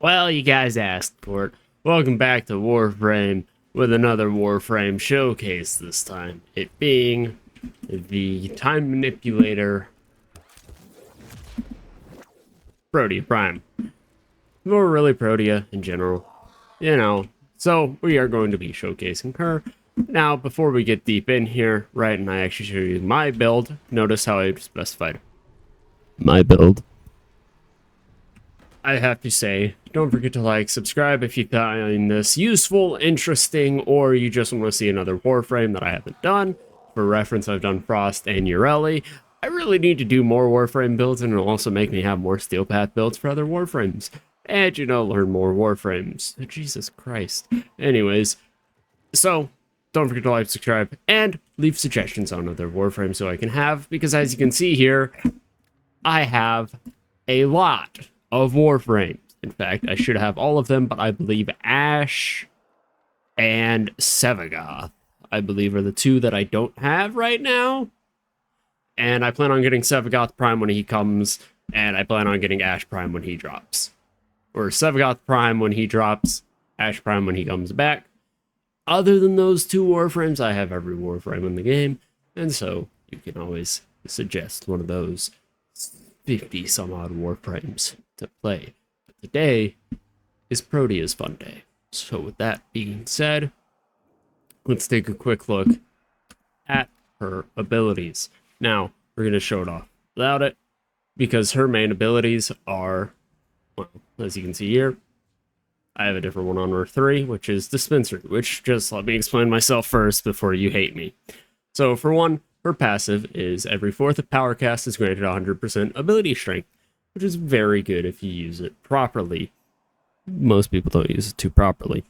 Well, you guys asked for it. Welcome back to Warframe with another Warframe showcase this time. It being the time manipulator Protea Prime. Or really Protea in general. So we are going to be showcasing her. Now, before we get deep in here, right, and I actually show you my build, notice how I specified my build. I have to say, don't forget to like, subscribe if you find this useful, interesting, or you just want to see another Warframe that I haven't done. For reference, I've done Frost and Ureli. I really need to do more Warframe builds, and it'll also make me have more Steel Path builds for other Warframes. And, learn more Warframes. Jesus Christ. Anyways, so, don't forget to like, subscribe, and leave suggestions on other Warframes so I can have, because as you can see here, I have a lot of Warframes. In fact, I should have all of them, but I believe Ash and Sevagoth, I believe, are the two that I don't have right now. And I plan on getting Sevagoth Prime when he comes, and I plan on getting Ash Prime when he drops. Or Sevagoth Prime when he drops, Ash Prime when he comes back. Other than those two Warframes, I have every Warframe in the game, and so you can always suggest one of those 50 some odd Warframes to play. But today is Protea's fun day. So with that being said, let's take a quick look at her abilities. Now, we're going to show it off without it, because her main abilities are, well, as you can see here, I have a different one on her 3, which is Dispensary, which, just let me explain myself first before you hate me. So for one, her passive is every 4th of power cast is granted 100% ability strength, which is very good if you use it properly. Most people don't use it too properly.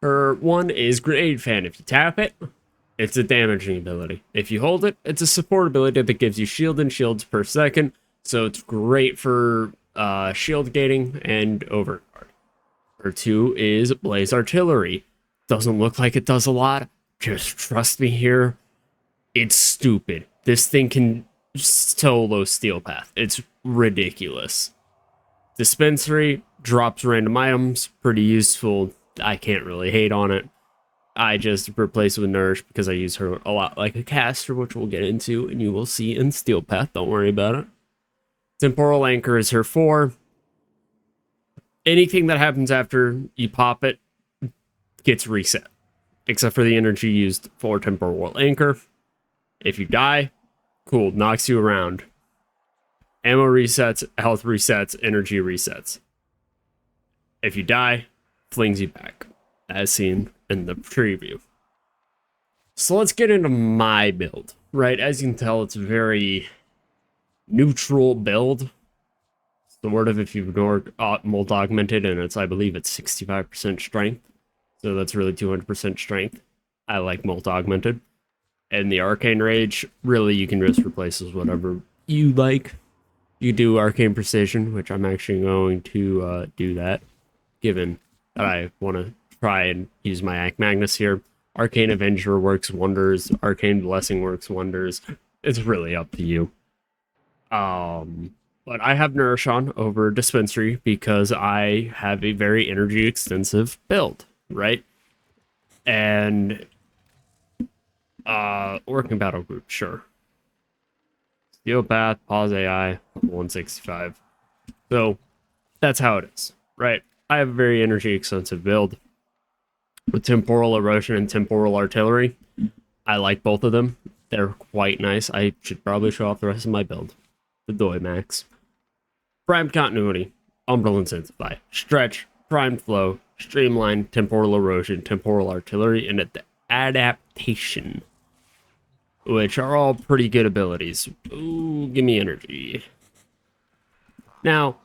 Her 1 is Grenade Fan. If you tap it, it's a damaging ability. If you hold it, it's a support ability that gives you shield and shields per second, so it's great for shield gating and overguard. Her 2 is Blaze Artillery. Doesn't look like it does a lot. Just trust me here. It's stupid. This thing can solo Steel Path. It's ridiculous. Dispensary drops random items. Pretty useful. I can't really hate on it. I just replace it with Nourish because I use her a lot like a caster, which we'll get into and you will see in Steel Path. Don't worry about it. Temporal Anchor is her 4. Anything that happens after you pop it gets reset, except for the energy used for Temporal Anchor. If you die, cool, knocks you around. Ammo resets, health resets, energy resets. If you die, flings you back, as seen in the preview. So let's get into my build, right? As you can tell, it's a very neutral build. Sort of if you ignore Molt Augmented, and I believe it's 65% strength. So that's really 200% strength. I like Molt Augmented. And the Arcane Rage, really, you can just replace with whatever you like. You do Arcane Precision, which I'm actually going to do that, given that I want to try and use my Act Magnus here. Arcane Avenger works wonders. Arcane Blessing works wonders. It's really up to you. But I have Nourish on over Dispensary because I have a very energy extensive build, right? And working battle group, sure. Steel Path, Pause AI, 165. So that's how it is, right? I have a very energy extensive build with Temporal Erosion and Temporal Artillery. I like both of them. They're quite nice. I should probably show off the rest of my build. The Doi Max. Primed Continuity, Umbral Intensify, Stretch, Primed Flow, Streamline, Temporal Erosion, Temporal Artillery, and Adaptation, which are all pretty good abilities. Ooh, give me energy. Now,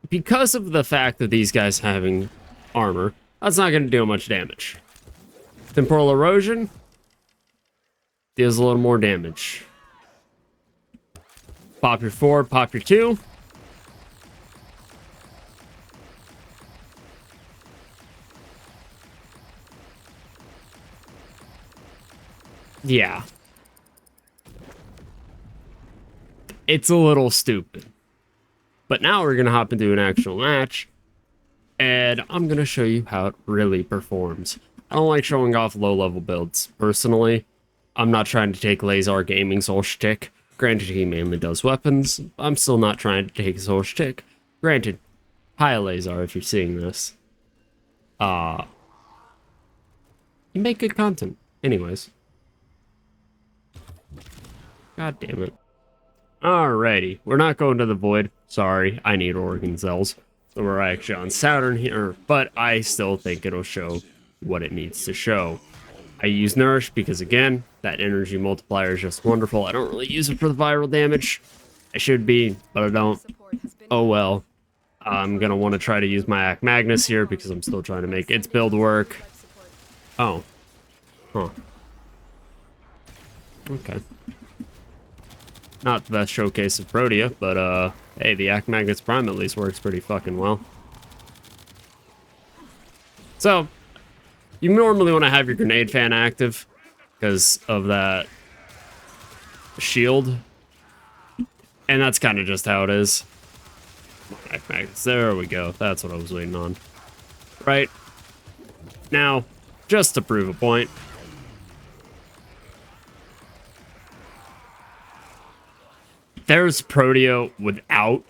because of the fact that these guys having armor, that's not going to do much damage. Temporal Erosion deals a little more damage. Pop your 4, pop your 2. Yeah. It's a little stupid. But now we're going to hop into an actual match, and I'm going to show you how it really performs. I don't like showing off low-level builds, personally. I'm not trying to take Lazar Gaming's whole shtick. Granted, he mainly does weapons. I'm still not trying to take his whole shtick. Granted, hi Lazar, if you're seeing this. You make good content. Anyways. God damn it. Alrighty, we're not going to the void. Sorry, I need organ cells. So we're actually on Saturn here, but I still think it'll show what it needs to show. I use Nourish because, again, that energy multiplier is just wonderful. I don't really use it for the viral damage. I should be, but I don't. Oh well. I'm going to want to try to use my Magnus here because I'm still trying to make its build work. Oh. Huh. Okay. Not the best showcase of Protea, but, hey, the Magnus Prime at least works pretty fucking well. So, you normally want to have your grenade fan active because of that shield. And that's kind of just how it is. Magnus, there we go. That's what I was waiting on. Right. Now, just to prove a point. There's Protea without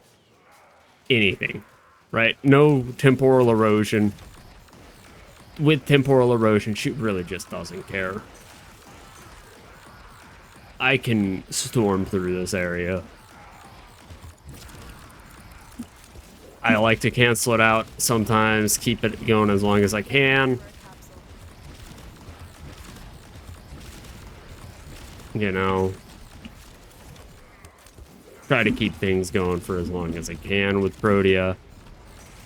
anything, right? No temporal erosion. With temporal erosion, she really just doesn't care. I can storm through this area. I like to cancel it out sometimes, keep it going as long as I can. You know. Try to keep things going for as long as I can with Protea.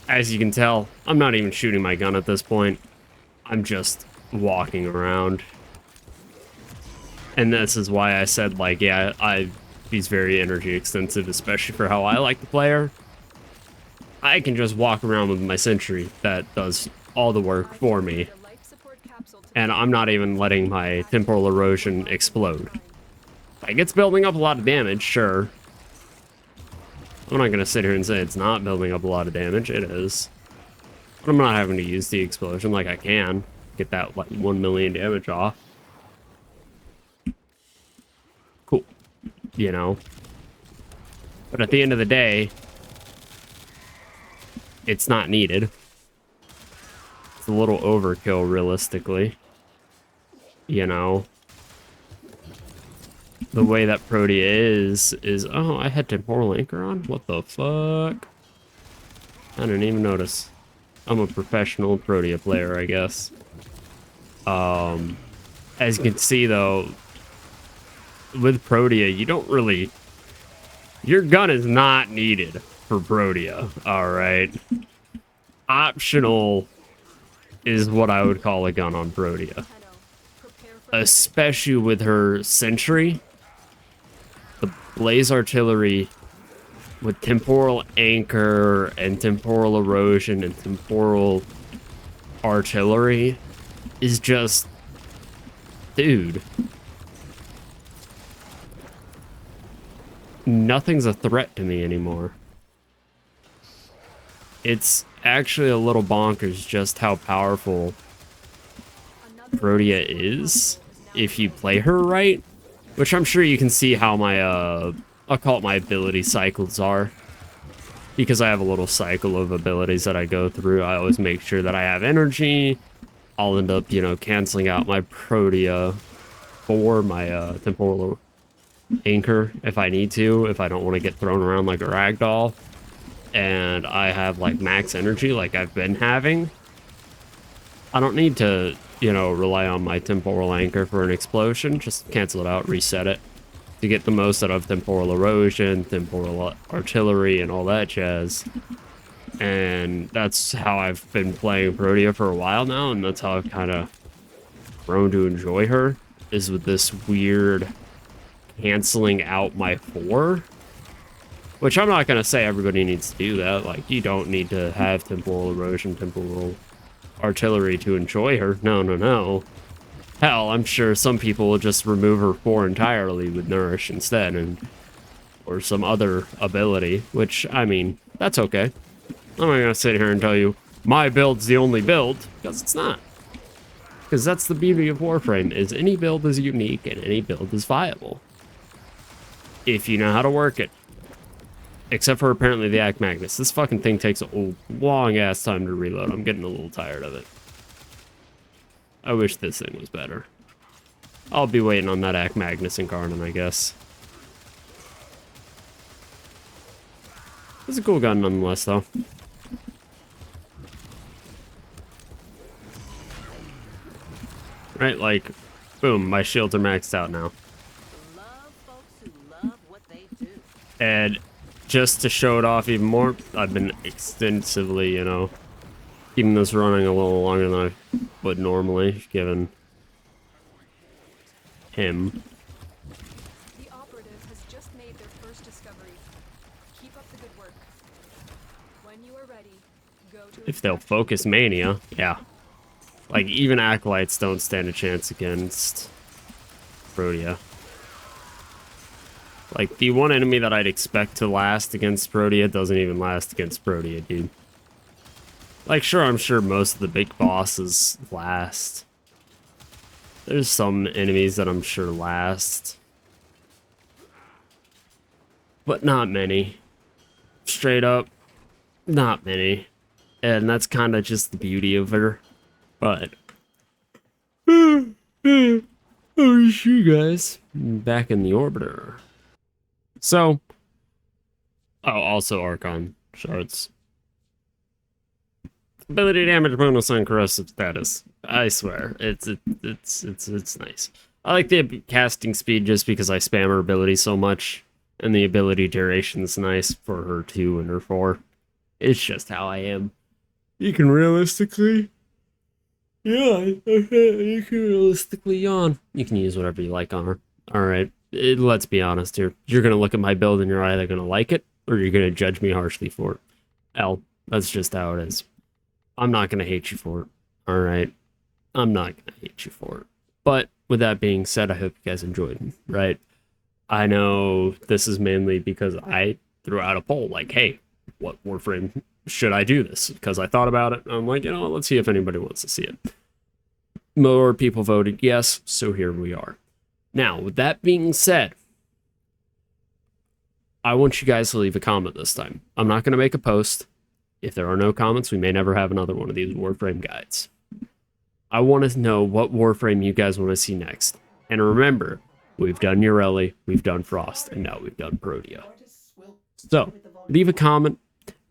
As you can tell, I'm not even shooting my gun at this point. I'm just walking around. And this is why I said, like, yeah, he's very energy extensive, especially for how I like to play her. I can just walk around with my sentry that does all the work for me. And I'm not even letting my temporal erosion explode. Like, it's building up a lot of damage, sure. I'm not going to sit here and say it's not building up a lot of damage. It is. But I'm not having to use the explosion like I can. Get that, like, 1 million damage off. Cool. You know. But at the end of the day, it's not needed. It's a little overkill, realistically. You know. The way that Protea is... Oh, I had Temporal Anchor on? What the fuck? I didn't even notice. I'm a professional Protea player, I guess. As you can see, though, with Protea, you don't really... Your gun is not needed for Protea, alright? Optional is what I would call a gun on Protea. Especially with her Sentry. The Blaze Artillery with Temporal Anchor and Temporal Erosion and Temporal Artillery is just... Dude. Nothing's a threat to me anymore. It's actually a little bonkers just how powerful Protea is if you play her right. Which I'm sure you can see how my, I'll call it my ability cycles are. Because I have a little cycle of abilities that I go through. I always make sure that I have energy. I'll end up, you know, canceling out my Protea for my Temporal Anchor if I need to. If I don't want to get thrown around like a ragdoll. And I have, like, max energy like I've been having. I don't need to, you know, rely on my Temporal Anchor for an explosion. Just cancel it out, reset it. To get the most out of Temporal Erosion, Temporal Artillery, and all that jazz. And that's how I've been playing Protea for a while now, and that's how I've kind of grown to enjoy her, is with this weird canceling out my 4. Which I'm not going to say everybody needs to do that. Like, you don't need to have Temporal Erosion, Temporal Artillery to enjoy her. No, no, no. Hell, I'm sure some people will just remove her 4 entirely with Nourish instead and or some other ability, which, I mean, that's okay. I'm not gonna sit here and tell you my build's the only build, because it's not. Because that's the beauty of Warframe, is any build is unique and any build is viable. If you know how to work it. Except for apparently the Act Magnus. This fucking thing takes a long ass time to reload. I'm getting a little tired of it. I wish this thing was better. I'll be waiting on that Act Magnus incarnate, I guess. It's a cool gun nonetheless, though. Right, like, boom, my shields are maxed out now. And just to show it off even more, I've been extensively, you know, keeping this running a little longer than I would normally, given him. The operative has just made their first discovery. Keep up the good work. When you are ready, go to If they'll focus Mania, yeah. Like, even Acolytes don't stand a chance against Protea. Like, the one enemy that I'd expect to last against Protea doesn't even last against Protea, dude. Like, sure, I'm sure most of the big bosses last. There's some enemies that I'm sure last. But not many. Straight up, not many. And that's kind of just the beauty of her. But... oh, you guys. Back in the Orbiter. So... oh, also Archon shards. Ability damage bonus on corrosive status. I swear, it's nice. I like the casting speed just because I spam her ability so much, and the ability duration is nice for her 2 and her 4. It's just how I am. You can realistically, you can realistically yawn. You can use whatever you like on her. All right, let's be honest here. You're gonna look at my build and you're either gonna like it or you're gonna judge me harshly for it. That's just how it is. I'm not going to hate you for it, all right? I'm not going to hate you for it. But with that being said, I hope you guys enjoyed, right? I know this is mainly because I threw out a poll, like, hey, what Warframe should I do this? Because I thought about it, and I'm like, you know what, let's see if anybody wants to see it. More people voted yes, so here we are. Now, with that being said, I want you guys to leave a comment this time. I'm not going to make a post. If there are no comments, we may never have another one of these Warframe guides. I want to know what Warframe you guys want to see next. And remember, we've done Ureli, we've done Frost, and now we've done Protea. So, leave a comment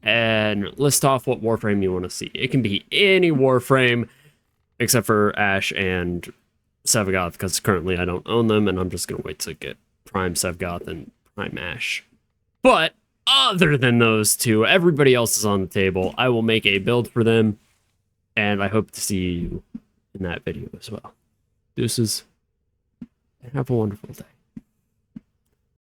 and list off what Warframe you want to see. It can be any Warframe, except for Ashe and Sevagoth, because currently I don't own them, and I'm just going to wait to get Prime Sevagoth and Prime Ashe. But other than those two, everybody else is on the table. I will make a build for them, and I hope to see you in that video as well. Deuces, and have a wonderful day.